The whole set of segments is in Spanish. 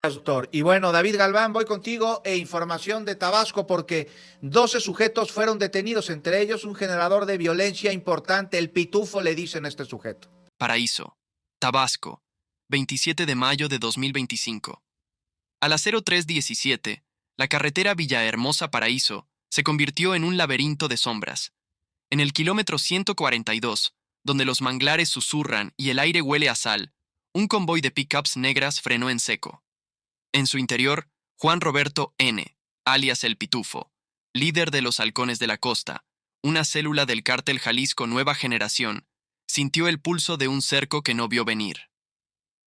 Doctor. Y bueno, David Galván, voy contigo información de Tabasco porque 12 sujetos fueron detenidos, entre ellos un generador de violencia importante, el Pitufo le dicen a este sujeto. Paraíso, Tabasco, 27 de mayo de 2025. A las 03:17, la carretera Villahermosa-Paraíso se convirtió en un laberinto de sombras. En el kilómetro 142, donde los manglares susurran y el aire huele a sal, un convoy de pickups negras frenó en seco. En su interior, Juan Roberto N., alias El Pitufo, líder de los Halcones de la Costa, una célula del cártel Jalisco Nueva Generación, sintió el pulso de un cerco que no vio venir.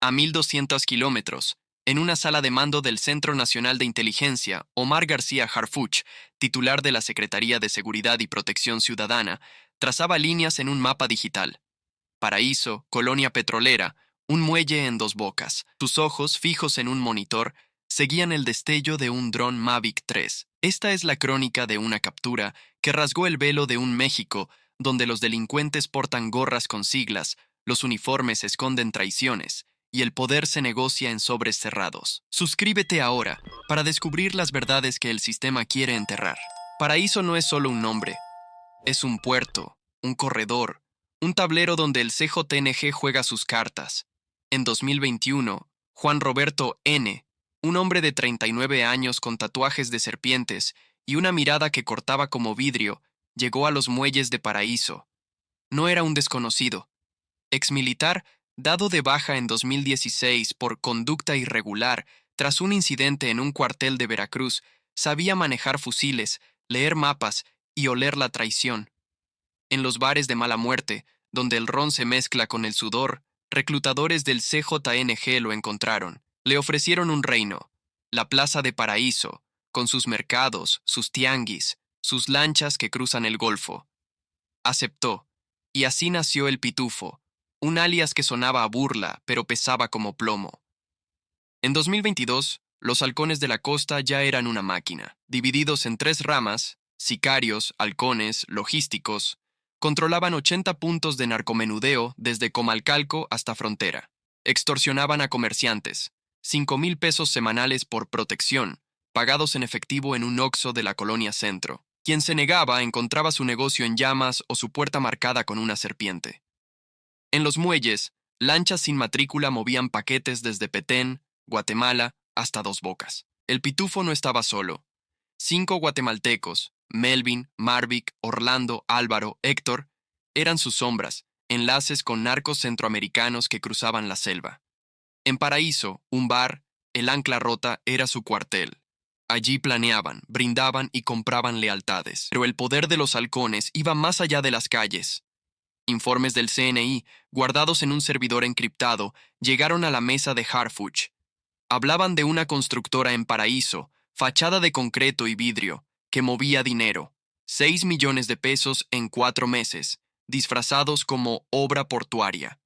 A 1.200 kilómetros, en una sala de mando del Centro Nacional de Inteligencia, Omar García Harfuch, titular de la Secretaría de Seguridad y Protección Ciudadana, trazaba líneas en un mapa digital. Paraíso, colonia petrolera, un muelle en Dos Bocas. Sus ojos, fijos en un monitor, seguían el destello de un dron Mavic 3. Esta es la crónica de una captura que rasgó el velo de un México donde los delincuentes portan gorras con siglas, los uniformes esconden traiciones y el poder se negocia en sobres cerrados. Suscríbete ahora para descubrir las verdades que el sistema quiere enterrar. Paraíso no es solo un nombre, es un puerto, un corredor, un tablero donde el CJNG juega sus cartas. En 2021, Juan Roberto N., un hombre de 39 años con tatuajes de serpientes y una mirada que cortaba como vidrio, llegó a los muelles de Paraíso. No era un desconocido. Exmilitar, dado de baja en 2016 por conducta irregular tras un incidente en un cuartel de Veracruz, sabía manejar fusiles, leer mapas y oler la traición. En los bares de mala muerte, donde el ron se mezcla con el sudor, reclutadores del CJNG lo encontraron. Le ofrecieron un reino, la Plaza de Paraíso, con sus mercados, sus tianguis, sus lanchas que cruzan el Golfo. Aceptó, y así nació el Pitufo, un alias que sonaba a burla, pero pesaba como plomo. En 2022, los halcones de la costa ya eran una máquina, divididos en 3 ramas: sicarios, halcones, logísticos. Controlaban 80 puntos de narcomenudeo desde Comalcalco hasta frontera. Extorsionaban a comerciantes, 5,000 pesos semanales por protección, pagados en efectivo en un Oxxo de la colonia Centro. Quien se negaba encontraba su negocio en llamas o su puerta marcada con una serpiente. En los muelles, lanchas sin matrícula movían paquetes desde Petén, Guatemala, hasta Dos Bocas. El Pitufo no estaba solo. 5 guatemaltecos, Melvin, Marvic, Orlando, Álvaro, Héctor, eran sus sombras, enlaces con narcos centroamericanos que cruzaban la selva. En Paraíso, un bar, el Ancla Rota, era su cuartel. Allí planeaban, brindaban y compraban lealtades. Pero el poder de los halcones iba más allá de las calles. Informes del CNI, guardados en un servidor encriptado, llegaron a la mesa de Harfuch. Hablaban de una constructora en Paraíso, fachada de concreto y vidrio, que movía dinero, 6 millones de pesos en 4 meses, disfrazados como obra portuaria.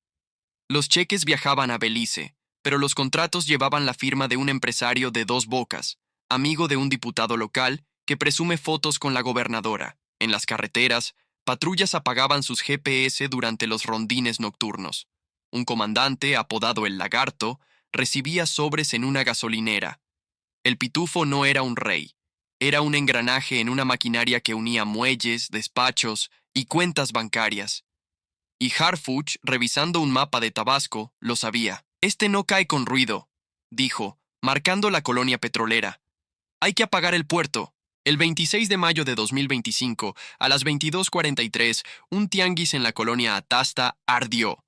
Los cheques viajaban a Belice, pero los contratos llevaban la firma de un empresario de Dos Bocas, amigo de un diputado local que presume fotos con la gobernadora. En las carreteras, patrullas apagaban sus GPS durante los rondines nocturnos. Un comandante, apodado el Lagarto, recibía sobres en una gasolinera. El Pitufo no era un rey, era un engranaje en una maquinaria que unía muelles, despachos y cuentas bancarias. Y Harfuch, revisando un mapa de Tabasco, lo sabía. Este no cae con ruido, dijo, marcando la colonia petrolera. Hay que apagar el puerto. El 26 de mayo de 2025, a las 22:43, un tianguis en la colonia Atasta ardió.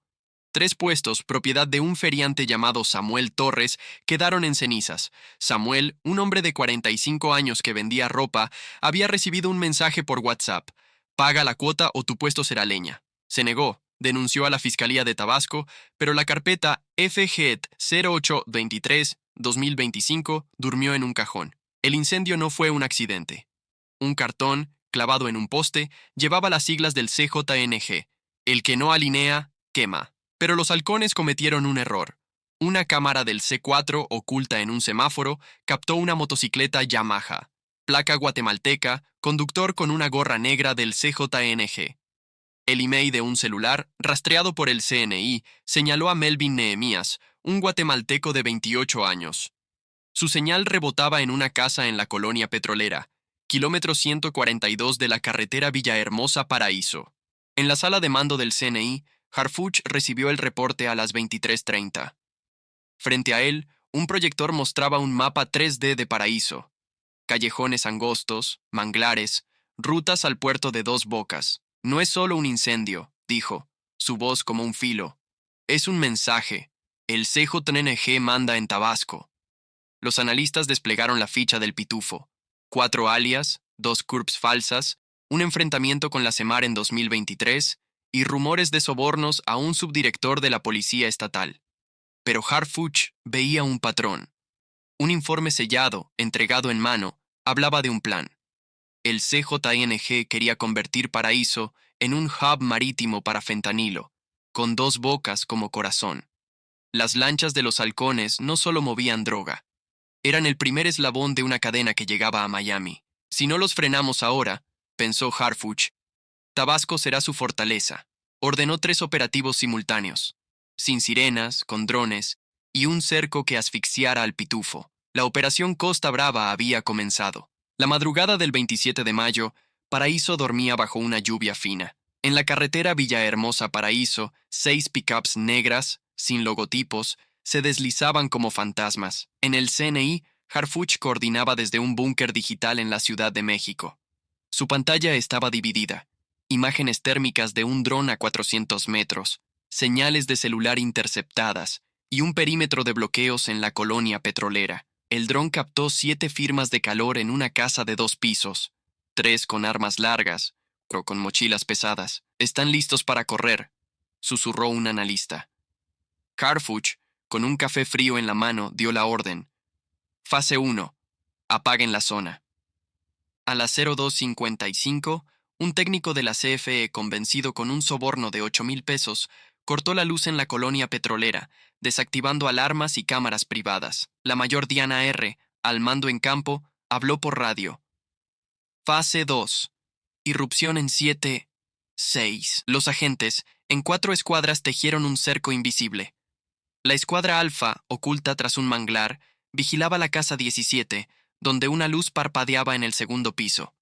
3 puestos, propiedad de un feriante llamado Samuel Torres, quedaron en cenizas. Samuel, un hombre de 45 años que vendía ropa, había recibido un mensaje por WhatsApp: paga la cuota o tu puesto será leña. Se negó, denunció a la Fiscalía de Tabasco, pero la carpeta FGET 0823-2025 durmió en un cajón. El incendio no fue un accidente. Un cartón, clavado en un poste, llevaba las siglas del CJNG. El que no alinea, quema. Pero los halcones cometieron un error. Una cámara del C4 oculta en un semáforo captó una motocicleta Yamaha, placa guatemalteca, conductor con una gorra negra del CJNG. El email de un celular, rastreado por el CNI, señaló a Melvin Nehemías, un guatemalteco de 28 años. Su señal rebotaba en una casa en la colonia petrolera, kilómetro 142 de la carretera Villahermosa-Paraíso. En la sala de mando del CNI, Harfuch recibió el reporte a las 23:30. Frente a él, un proyector mostraba un mapa 3D de Paraíso. Callejones angostos, manglares, rutas al puerto de Dos Bocas. No es solo un incendio, dijo, su voz como un filo. Es un mensaje. El CJNG manda en Tabasco. Los analistas desplegaron la ficha del Pitufo. 4 alias, 2 CURPS falsas, un enfrentamiento con la CEMAR en 2023 y rumores de sobornos a un subdirector de la Policía Estatal. Pero Harfuch veía un patrón. Un informe sellado, entregado en mano, hablaba de un plan. El CJNG quería convertir Paraíso en un hub marítimo para fentanilo, con Dos Bocas como corazón. Las lanchas de los halcones no solo movían droga, eran el primer eslabón de una cadena que llegaba a Miami. Si no los frenamos ahora, pensó Harfuch, Tabasco será su fortaleza. Ordenó 3 operativos simultáneos, sin sirenas, con drones, y un cerco que asfixiara al Pitufo. La operación Costa Brava había comenzado. La madrugada del 27 de mayo, Paraíso dormía bajo una lluvia fina. En la carretera Villahermosa-Paraíso, 6 pickups negras, sin logotipos, se deslizaban como fantasmas. En el CNI, Harfuch coordinaba desde un búnker digital en la Ciudad de México. Su pantalla estaba dividida. Imágenes térmicas de un dron a 400 metros, señales de celular interceptadas y un perímetro de bloqueos en la colonia petrolera. El dron captó 7 firmas de calor en una casa de 2 pisos, 3 con armas largas, pero con mochilas pesadas. Están listos para correr, susurró un analista. Harfuch, con un café frío en la mano, dio la orden. Fase 1. Apaguen la zona. A las 02:55, un técnico de la CFE convencido con un soborno de 8,000 pesos cortó la luz en la colonia petrolera, desactivando alarmas y cámaras privadas. La mayor Diana R., al mando en campo, habló por radio. Fase 2. Irrupción en 7, 6. Los agentes, en 4 escuadras, tejieron un cerco invisible. La escuadra Alfa, oculta tras un manglar, vigilaba la casa 17, donde una luz parpadeaba en el segundo piso.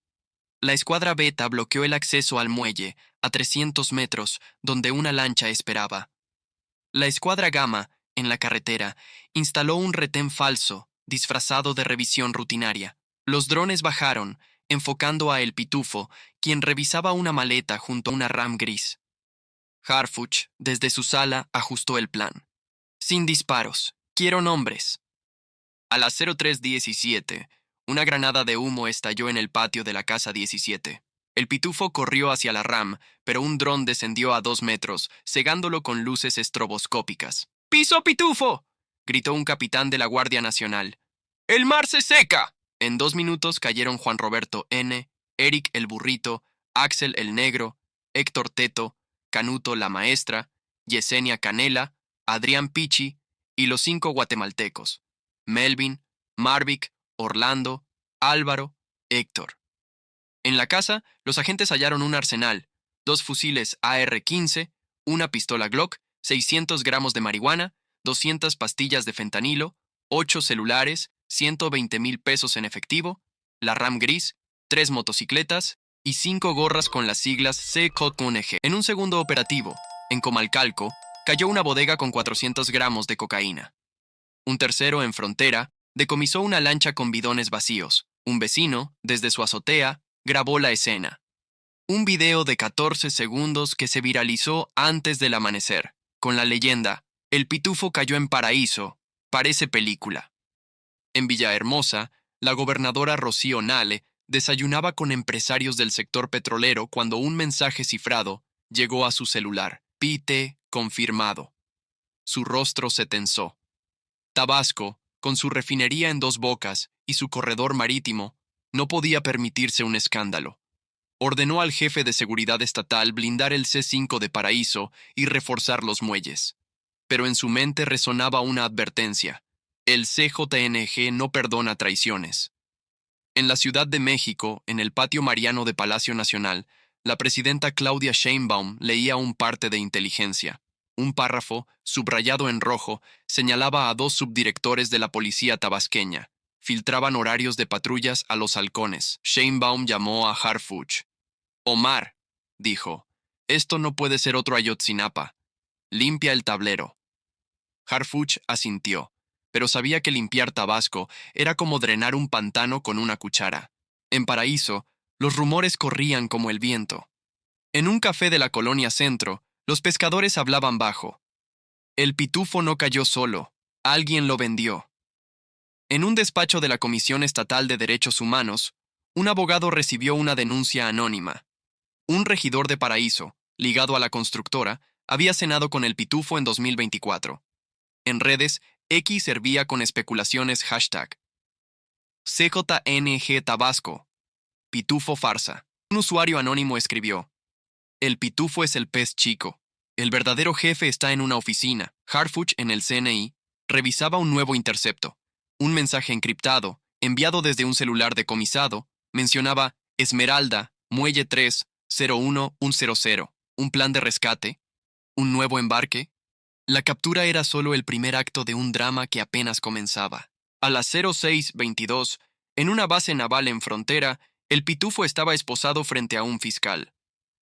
La escuadra Beta bloqueó el acceso al muelle, a 300 metros, donde una lancha esperaba. La escuadra Gamma, en la carretera, instaló un retén falso, disfrazado de revisión rutinaria. Los drones bajaron, enfocando a El Pitufo, quien revisaba una maleta junto a una RAM gris. Harfuch, desde su sala, ajustó el plan. Sin disparos. Quiero nombres. A las 03:17, una granada de humo estalló en el patio de la casa 17. El Pitufo corrió hacia la RAM, pero un dron descendió a 2 metros, cegándolo con luces estroboscópicas. ¡Piso, Pitufo!, gritó un capitán de la Guardia Nacional. ¡El mar se seca! En 2 minutos cayeron Juan Roberto N., Eric el Burrito, Axel el Negro, Héctor Teto, Canuto la Maestra, Yesenia Canela, Adrián Pichi y los 5 guatemaltecos: Melvin, Marvick, Orlando, Álvaro, Héctor. En la casa, los agentes hallaron un arsenal, 2 fusiles AR-15, una pistola Glock, 600 gramos de marihuana, 200 pastillas de fentanilo, 8 celulares, 120,000 pesos en efectivo, la RAM gris, 3 motocicletas y 5 gorras con las siglas CJNG. En un segundo operativo, en Comalcalco, cayó una bodega con 400 gramos de cocaína. Un tercero, en Frontera, decomisó una lancha con bidones vacíos. Un vecino, desde su azotea, grabó la escena. Un video de 14 segundos que se viralizó antes del amanecer, con la leyenda: El Pitufo cayó en Paraíso, parece película. En Villahermosa, la gobernadora Rocío Nale desayunaba con empresarios del sector petrolero cuando un mensaje cifrado llegó a su celular. Pite confirmado. Su rostro se tensó. Tabasco, con su refinería en Dos Bocas y su corredor marítimo, no podía permitirse un escándalo. Ordenó al jefe de seguridad estatal blindar el C5 de Paraíso y reforzar los muelles. Pero en su mente resonaba una advertencia: el CJNG no perdona traiciones. En la Ciudad de México, en el patio Mariano de Palacio Nacional, la presidenta Claudia Sheinbaum leía un parte de inteligencia. Un párrafo, subrayado en rojo, señalaba a 2 subdirectores de la policía tabasqueña. Filtraban horarios de patrullas a los halcones. Sheinbaum llamó a Harfuch. Omar, dijo, esto no puede ser otro Ayotzinapa. Limpia el tablero. Harfuch asintió, pero sabía que limpiar Tabasco era como drenar un pantano con una cuchara. En Paraíso, los rumores corrían como el viento. En un café de la colonia Centro, los pescadores hablaban bajo. El pitufo no cayó solo, alguien lo vendió. En un despacho de la Comisión Estatal de Derechos Humanos, un abogado recibió una denuncia anónima. Un regidor de Paraíso, ligado a la constructora, había cenado con el pitufo en 2024. En redes, X servía con especulaciones hashtag CJNG Tabasco, pitufo farsa. Un usuario anónimo escribió, el pitufo es el pez chico. El verdadero jefe está en una oficina. Harfuch, en el CNI, revisaba un nuevo intercepto. Un mensaje encriptado, enviado desde un celular decomisado, mencionaba Esmeralda, Muelle 3, 01100, un plan de rescate, un nuevo embarque. La captura era solo el primer acto de un drama que apenas comenzaba. A las 06:22, en una base naval en frontera, el pitufo estaba esposado frente a un fiscal.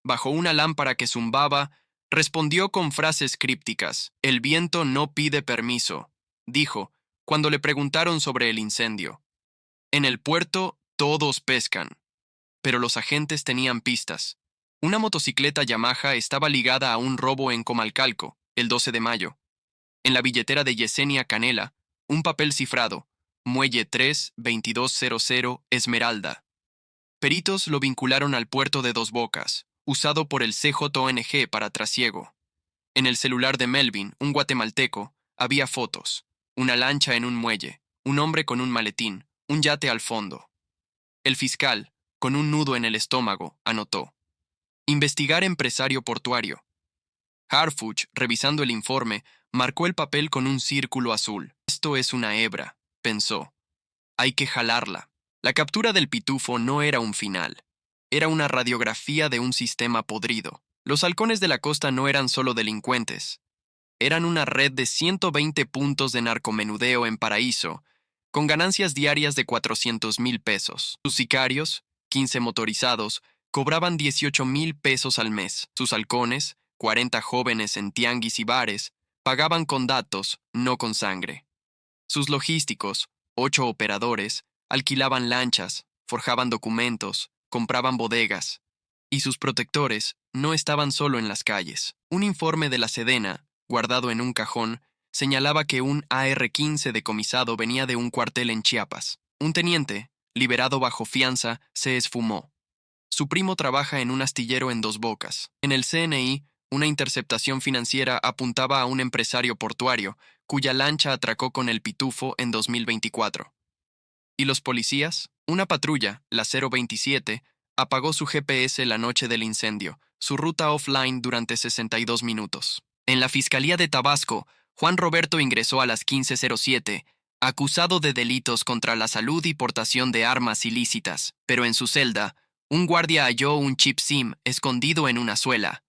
Bajo una lámpara que zumbaba, respondió con frases crípticas. El viento no pide permiso, dijo, cuando le preguntaron sobre el incendio. En el puerto, todos pescan. Pero los agentes tenían pistas. Una motocicleta Yamaha estaba ligada a un robo en Comalcalco, el 12 de mayo. En la billetera de Yesenia Canela, un papel cifrado, Muelle 3, 2200, Esmeralda. Peritos lo vincularon al puerto de Dos Bocas, usado por el CJONG para trasiego. En el celular de Melvin, un guatemalteco, había fotos. Una lancha en un muelle, un hombre con un maletín, un yate al fondo. El fiscal, con un nudo en el estómago, anotó. Investigar empresario portuario. Harfuch, revisando el informe, marcó el papel con un círculo azul. Esto es una hebra, pensó. Hay que jalarla. La captura del pitufo no era un final. Era una radiografía de un sistema podrido. Los halcones de la costa no eran solo delincuentes. Eran una red de 120 puntos de narcomenudeo en Paraíso, con ganancias diarias de 400,000 pesos. Sus sicarios, 15 motorizados, cobraban 18,000 pesos al mes. Sus halcones, 40 jóvenes en tianguis y bares, pagaban con datos, no con sangre. Sus logísticos, 8 operadores, alquilaban lanchas, forjaban documentos, compraban bodegas. Y sus protectores no estaban solo en las calles. Un informe de la Sedena, guardado en un cajón, señalaba que un AR-15 decomisado venía de un cuartel en Chiapas. Un teniente, liberado bajo fianza, se esfumó. Su primo trabaja en un astillero en Dos Bocas. En el CNI, una interceptación financiera apuntaba a un empresario portuario, cuya lancha atracó con el pitufo en 2024. ¿Y los policías? Una patrulla, la 027, apagó su GPS la noche del incendio, su ruta offline durante 62 minutos. En la Fiscalía de Tabasco, Juan Roberto ingresó a las 15:07, acusado de delitos contra la salud y portación de armas ilícitas, pero en su celda, un guardia halló un chip SIM escondido en una suela.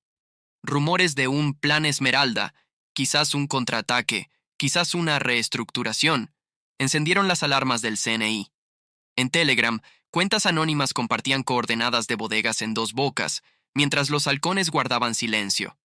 Rumores de un plan Esmeralda, quizás un contraataque, quizás una reestructuración, encendieron las alarmas del CNI. En Telegram, cuentas anónimas compartían coordenadas de bodegas en Dos Bocas, mientras los halcones guardaban silencio.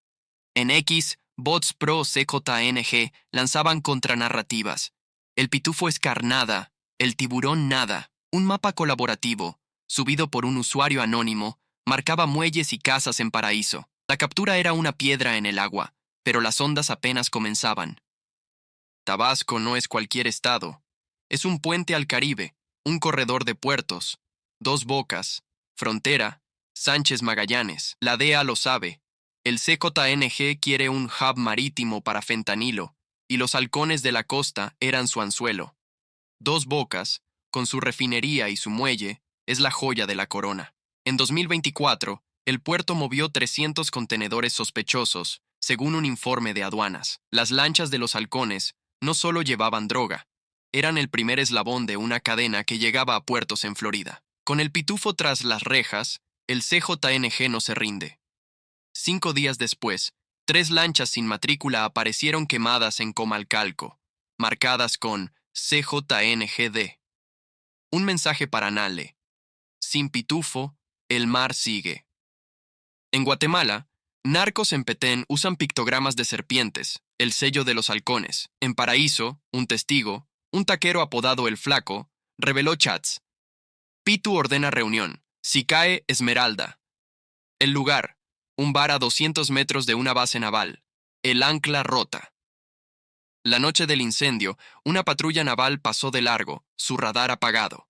En X, bots pro CJNG lanzaban contranarrativas. El pitufo es carnada, el tiburón nada. Un mapa colaborativo, subido por un usuario anónimo, marcaba muelles y casas en Paraíso. La captura era una piedra en el agua, pero las ondas apenas comenzaban. Tabasco no es cualquier estado. Es un puente al Caribe, un corredor de puertos, Dos Bocas, frontera, Sánchez Magallanes. La DEA lo sabe. El CJNG quiere un hub marítimo para fentanilo, y los halcones de la costa eran su anzuelo. Dos Bocas, con su refinería y su muelle, es la joya de la corona. En 2024, el puerto movió 300 contenedores sospechosos, según un informe de aduanas. Las lanchas de los halcones no solo llevaban droga, eran el primer eslabón de una cadena que llegaba a puertos en Florida. Con el pitufo tras las rejas, el CJNG no se rinde. 5 días después, 3 lanchas sin matrícula aparecieron quemadas en Comalcalco, marcadas con CJNGD. Un mensaje para Nale. Sin pitufo, el mar sigue. En Guatemala, narcos en Petén usan pictogramas de serpientes, el sello de los halcones. En Paraíso, un testigo, un taquero apodado El Flaco, reveló chats. Pitu ordena reunión. Si cae, Esmeralda. El lugar, un bar a 200 metros de una base naval. El ancla rota. La noche del incendio, una patrulla naval pasó de largo, su radar apagado.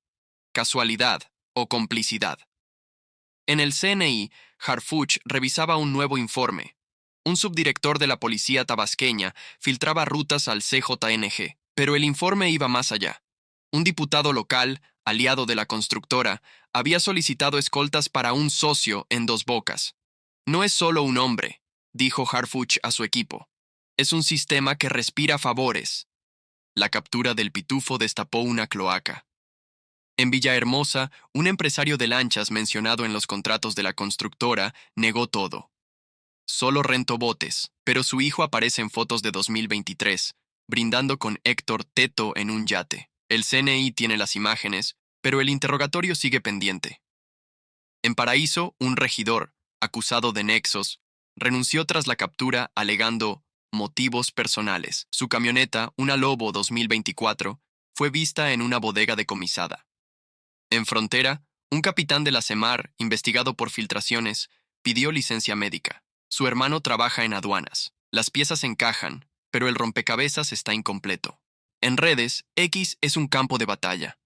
Casualidad o complicidad. En el CNI, Harfuch revisaba un nuevo informe. Un subdirector de la policía tabasqueña filtraba rutas al CJNG, pero el informe iba más allá. Un diputado local, aliado de la constructora, había solicitado escoltas para un socio en Dos Bocas. No es solo un hombre, dijo Harfuch a su equipo. Es un sistema que respira favores. La captura del pitufo destapó una cloaca. En Villahermosa, un empresario de lanchas mencionado en los contratos de la constructora negó todo. Solo rentó botes, pero su hijo aparece en fotos de 2023, brindando con Héctor Teto en un yate. El CNI tiene las imágenes, pero el interrogatorio sigue pendiente. En Paraíso, un regidor, acusado de nexos, renunció tras la captura alegando motivos personales. Su camioneta, una Lobo 2024, fue vista en una bodega decomisada. En Frontera, un capitán de la CEMAR, investigado por filtraciones, pidió licencia médica. Su hermano trabaja en aduanas. Las piezas encajan, pero el rompecabezas está incompleto. En redes, X es un campo de batalla.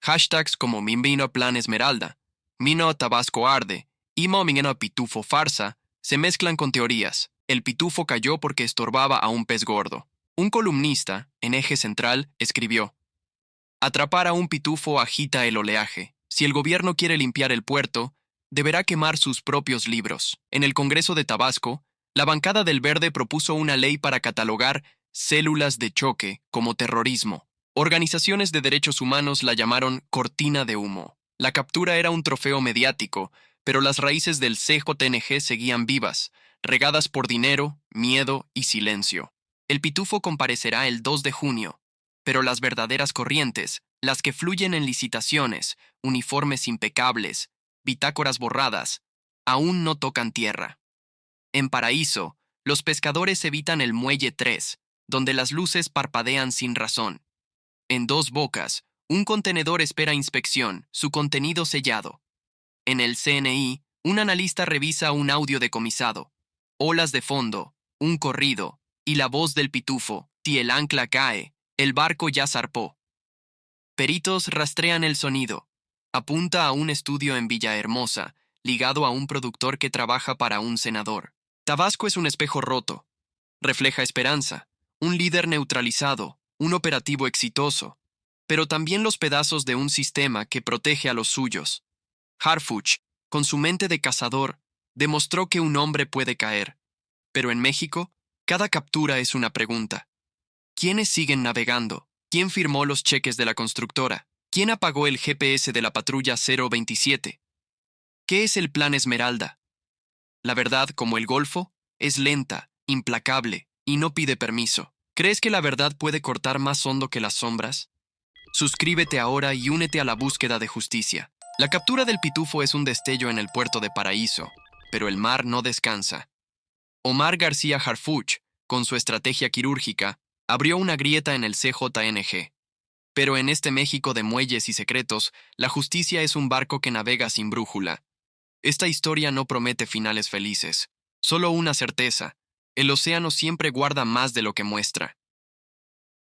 Hashtags como Minvino Plan Esmeralda, Mino Tabasco Arde y Momingeno Pitufo Farsa se mezclan con teorías. El pitufo cayó porque estorbaba a un pez gordo. Un columnista, en Eje Central, escribió: atrapar a un pitufo agita el oleaje. Si el gobierno quiere limpiar el puerto, deberá quemar sus propios libros. En el Congreso de Tabasco, la bancada del Verde propuso una ley para catalogar células de choque como terrorismo. Organizaciones de derechos humanos la llamaron cortina de humo. La captura era un trofeo mediático, pero las raíces del CJNG seguían vivas, regadas por dinero, miedo y silencio. El pitufo comparecerá el 2 de junio, pero las verdaderas corrientes, las que fluyen en licitaciones, uniformes impecables, bitácoras borradas, aún no tocan tierra. En Paraíso, los pescadores evitan el Muelle 3, donde las luces parpadean sin razón. En Dos Bocas, un contenedor espera inspección, su contenido sellado. En el CNI, un analista revisa un audio decomisado. Olas de fondo, un corrido, y la voz del pitufo. Si el ancla cae, el barco ya zarpó. Peritos rastrean el sonido. Apunta a un estudio en Villahermosa, ligado a un productor que trabaja para un senador. Tabasco es un espejo roto. Refleja esperanza, un líder neutralizado, un operativo exitoso, pero también los pedazos de un sistema que protege a los suyos. Harfuch, con su mente de cazador, demostró que un hombre puede caer. Pero en México, cada captura es una pregunta. ¿Quiénes siguen navegando? ¿Quién firmó los cheques de la constructora? ¿Quién apagó el GPS de la patrulla 027? ¿Qué es el Plan Esmeralda? La verdad, como el Golfo, es lenta, implacable y no pide permiso. ¿Crees que la verdad puede cortar más hondo que las sombras? Suscríbete ahora y únete a la búsqueda de justicia. La captura del pitufo es un destello en el puerto de Paraíso, pero el mar no descansa. Omar García Harfuch, con su estrategia quirúrgica, abrió una grieta en el CJNG. Pero en este México de muelles y secretos, la justicia es un barco que navega sin brújula. Esta historia no promete finales felices, solo una certeza: el océano siempre guarda más de lo que muestra.